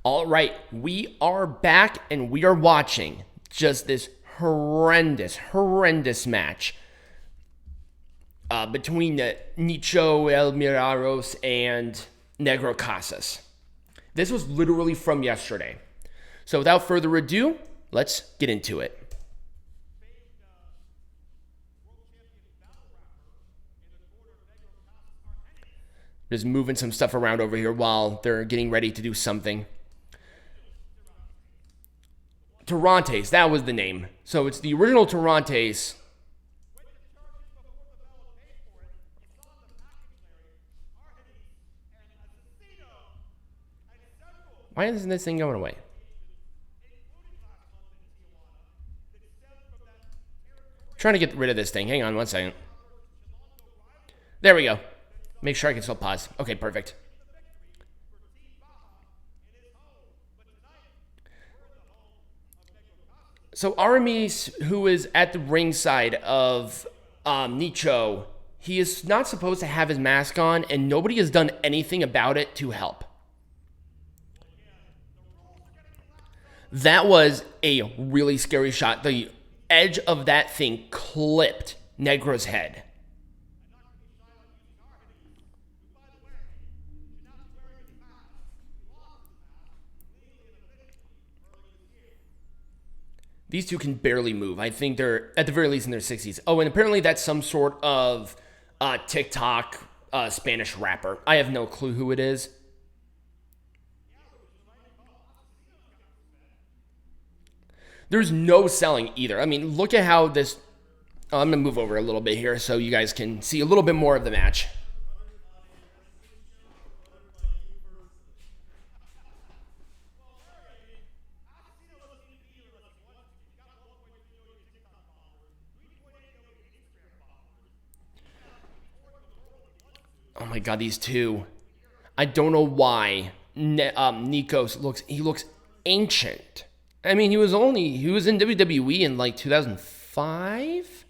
All right, we are back and we are watching just this horrendous match between Nicho el Millonario and Negro Casas. This was literally from yesterday. So without further ado, let's get into it. Just moving some stuff around over here while they're getting ready to do something. Tirantes, that was the name. So it's the original Tirantes. Why isn't this thing going away? Trying to get rid of this thing. Hang on one second. There we go. Make sure I can still pause. Okay, perfect. So Aramis, who is at the ringside of Nicho, he is not supposed to have his mask on, and nobody has done anything about it to help. That was a really scary shot. The edge of that thing clipped Negro's head. These two can barely move. I think they're, at the very least, in their 60s. Oh, and apparently that's some sort of TikTok Spanish rapper. I have no clue who it is. There's no selling either. I mean, look at how this... I'm going to move over a little bit here so you guys can see a little bit more of the match. Oh my god, these two. I don't know why Nikos looks ancient. I mean, he was in WWE in like 2005?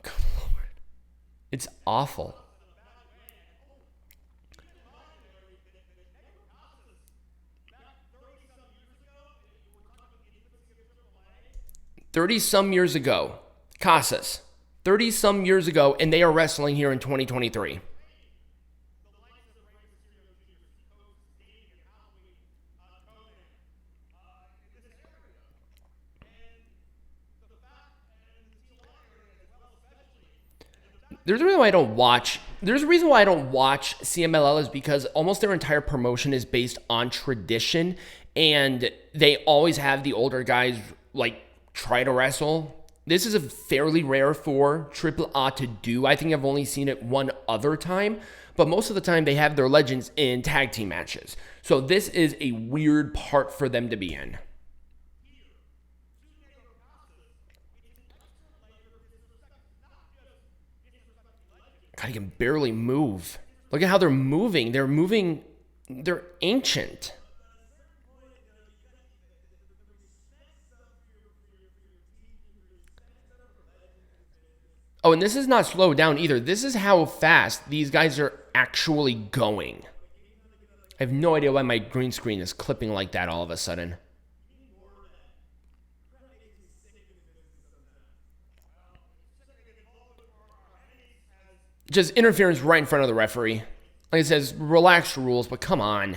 Good Lord. It's awful. $30-some years ago, Casas. 30-some years ago, and they are wrestling here in 2023. There's a reason why I don't watch. There's a reason why I don't watch CMLL is because almost their entire promotion is based on tradition, and they always have the older guys like try to wrestle. This is a fairly rare for Triple A to do. I think I've only seen it one other time, but most of the time they have their legends in tag team matches. So this is a weird part for them to be in. God, he can barely move. Look at how they're moving. They're ancient. Oh, and this is not slowed down either. This is how fast these guys are actually going. I have no idea why my green screen is clipping like that all of a sudden. Just interference right in front of the referee. Like it says, relaxed rules, but come on.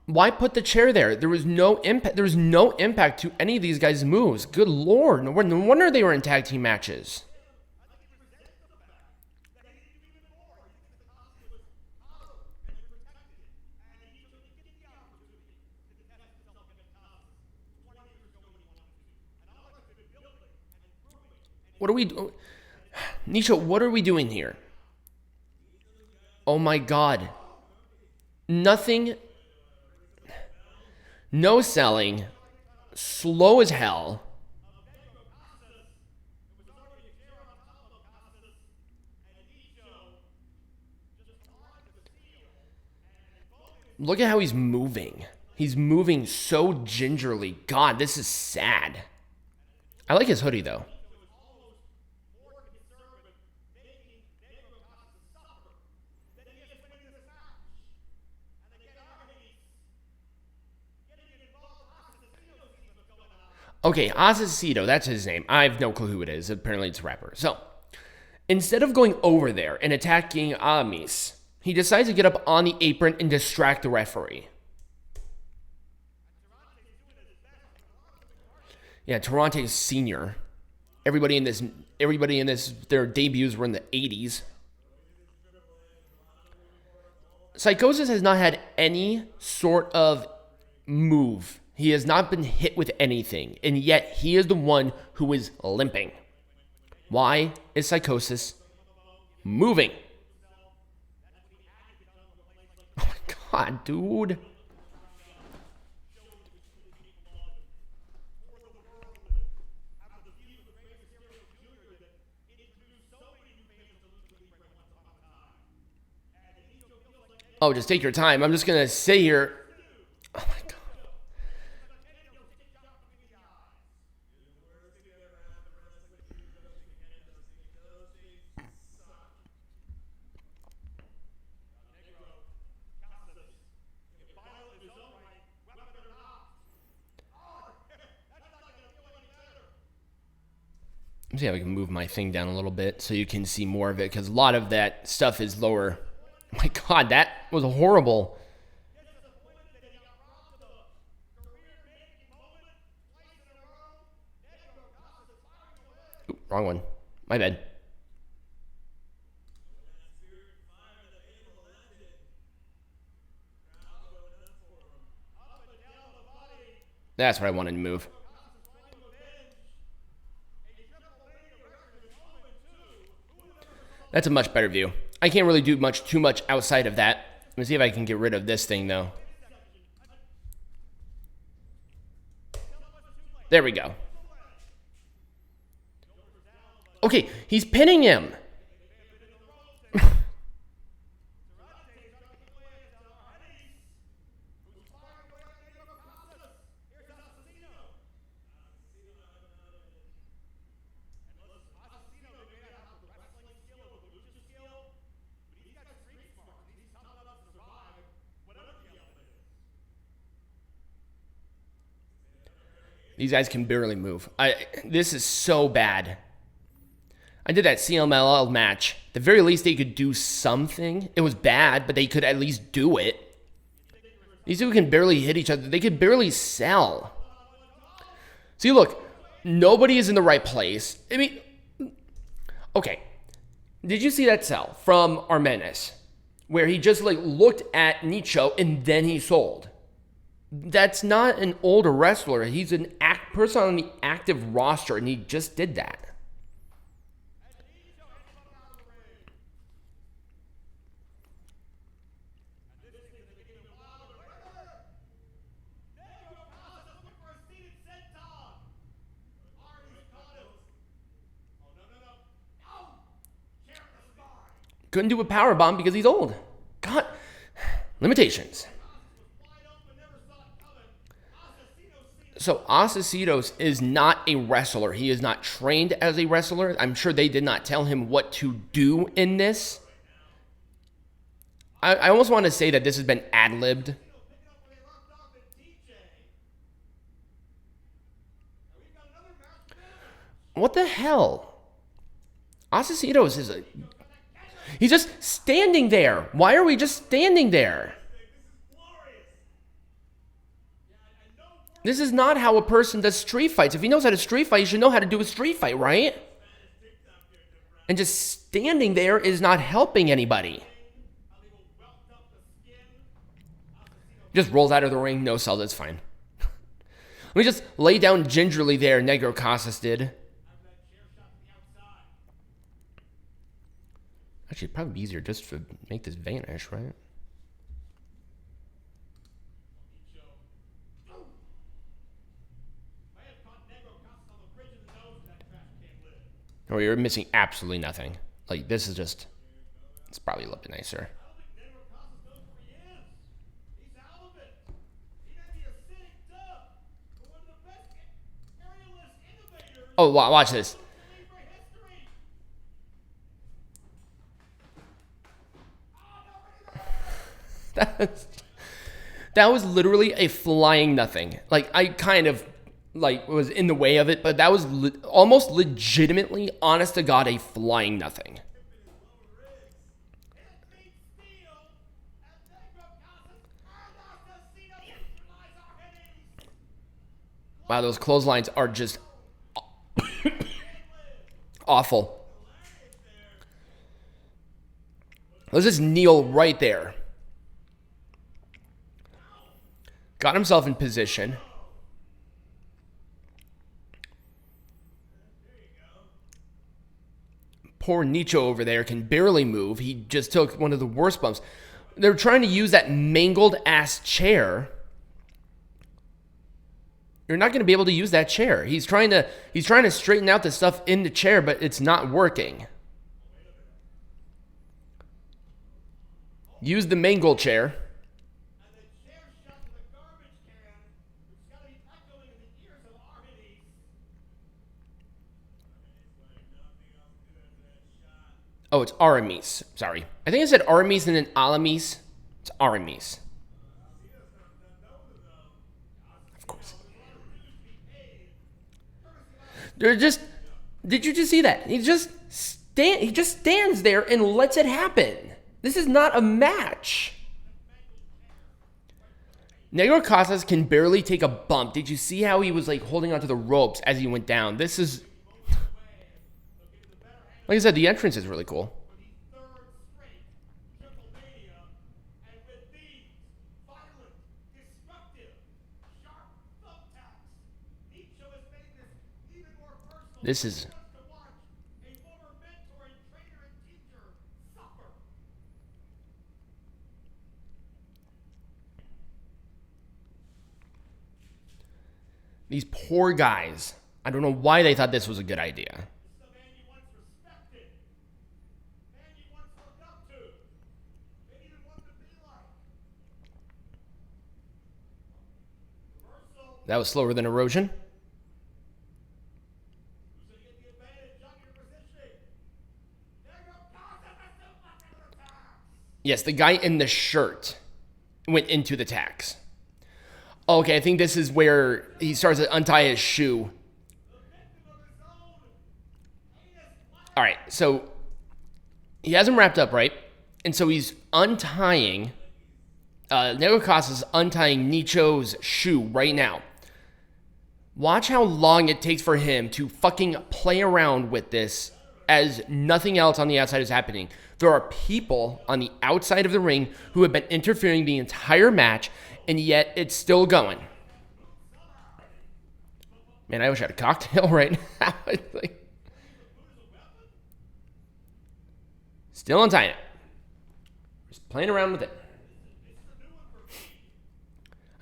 Why put the chair there? There was no impact. There was no impact to any of these guys' moves. Good Lord. No wonder they were in tag team matches. What are we doing? Nicho, what are we doing here? Oh my God. Nothing. No selling. Slow as hell. Look at how he's moving. He's moving so gingerly. God, this is sad. I like his hoodie, though. Okay, Asesino, that's his name. I have no clue who it is. Apparently it's a rapper. So, instead of going over there and attacking Amis, he decides to get up on the apron and distract the referee. Yeah, Tarante's senior. Everybody in this, their debuts were in the 80s. Psychosis has not had any sort of move. He has not been hit with anything, and yet he is the one who is limping. Why is Psychosis moving? Oh my God, dude. Oh, just take your time. I'm just going to sit here. Oh my God. Let me see if I can move my thing down a little bit so you can see more of it, because a lot of that stuff is lower. Oh my God, that was horrible. Ooh, wrong one. My bad. That's what I wanted to move. That's a much better view. I can't really do too much outside of that. Let me see if I can get rid of this thing, though. There we go. Okay, he's pinning him. These guys can barely move. This is so bad. I did that CMLL match. At the very least, they could do something. It was bad, but they could at least do it. These two can barely hit each other. They could barely sell. See, look. Nobody is in the right place. I mean, okay. Did you see that sell from Armenis? Where he just looked at Nicho and then he sold. That's not an older wrestler. He's an person on the active roster, and he just did that. Couldn't do a powerbomb because he's old. God, limitations. So Asesinos is not a wrestler. He is not trained as a wrestler. I'm sure they did not tell him what to do in this. I almost want to say that this has been ad-libbed. What the hell? Asesinos is a... He's just standing there. Why are we just standing there? This is not how a person does street fights. If he knows how to street fight, he should know how to do a street fight, right? And just standing there is not helping anybody. Just rolls out of the ring, no sell, that's fine. Let me just lay down gingerly there, Negro Casas did. Actually, it'd probably be easier just to make this vanish, right? Oh, you're missing absolutely nothing. Like, this is just... It's probably a little bit nicer. Oh, watch this. That was literally a flying nothing. Like, I kind of like was in the way of it, but that was almost legitimately, honest to God, a flying nothing. Wow, those clotheslines are just awful. Let's just kneel right there. Got himself in position. Poor Nicho over there can barely move. He just took one of the worst bumps. They're trying to use that mangled ass chair. You're not going to be able to use that chair. He's trying to straighten out the stuff in the chair, but it's not working. Use the mangled chair. Oh, it's Aramis. Sorry. I think I said Aramis and then Alamis. It's Aramis. Of course. They're just... Did you just see that? He just stands there and lets it happen. This is not a match. Negro Casas can barely take a bump. Did you see how he was like holding onto the ropes as he went down? This is... Like I said, the entrance is really cool. This is... These poor guys. I don't know why they thought this was a good idea. That was slower than erosion. Yes, the guy in the shirt went into the tax. Okay, I think this is where he starts to untie his shoe. All right, so he has him wrapped up, right? And so he's untying... Negro Casas is untying Nicho's shoe right now. Watch how long it takes for him to fucking play around with this as nothing else on the outside is happening. There are people on the outside of the ring who have been interfering the entire match, and yet it's still going. Man, I wish I had a cocktail right now. Still untying it. Just playing around with it.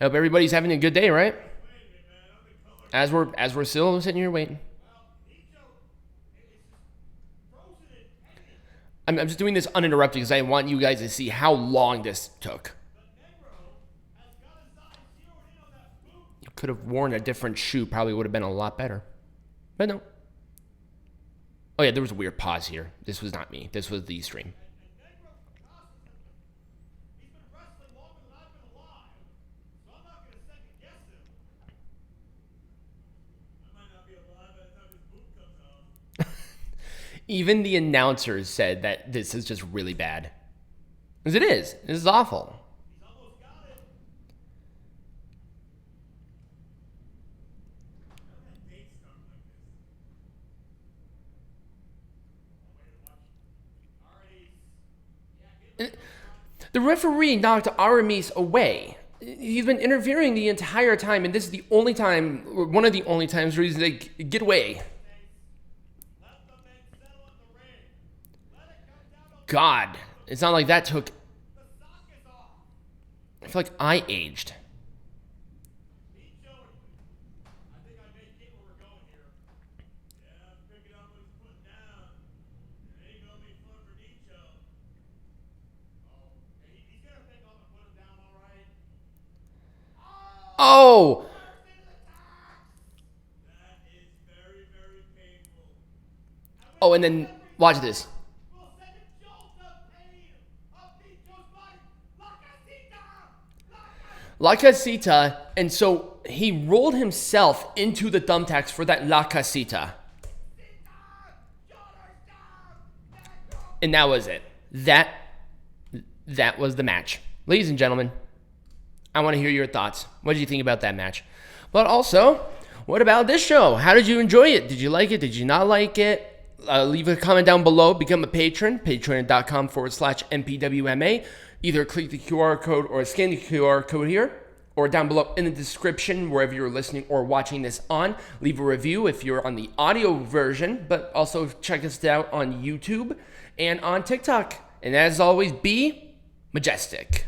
I hope everybody's having a good day, right? As we're still sitting here waiting. I'm just doing this uninterrupted because I want you guys to see how long this took. You could have worn a different shoe. Probably would have been a lot better. But no. Oh yeah, there was a weird pause here. This was not me. This was the stream. Even the announcers said that this is just really bad. Because it is. This is awful. The referee knocked Aramis away. He's been interfering the entire time, and this is the only time, or one of the only times where he's like, get away. God, it's not like that took... I feel like I aged. Oh! Oh, and then watch this. La Casita, and so he rolled himself into the thumbtacks for that La Casita. And that was it. That was the match. Ladies and gentlemen, I want to hear your thoughts. What did you think about that match? But also, what about this show? How did you enjoy it? Did you like it? Did you not like it? Leave a comment down below. Become a patron. Patreon.com/MPWMA. Either click the QR code or scan the QR code here, or down below in the description, wherever you're listening or watching this on. Leave a review if you're on the audio version, but also check us out on YouTube and on TikTok. And as always, be majestic.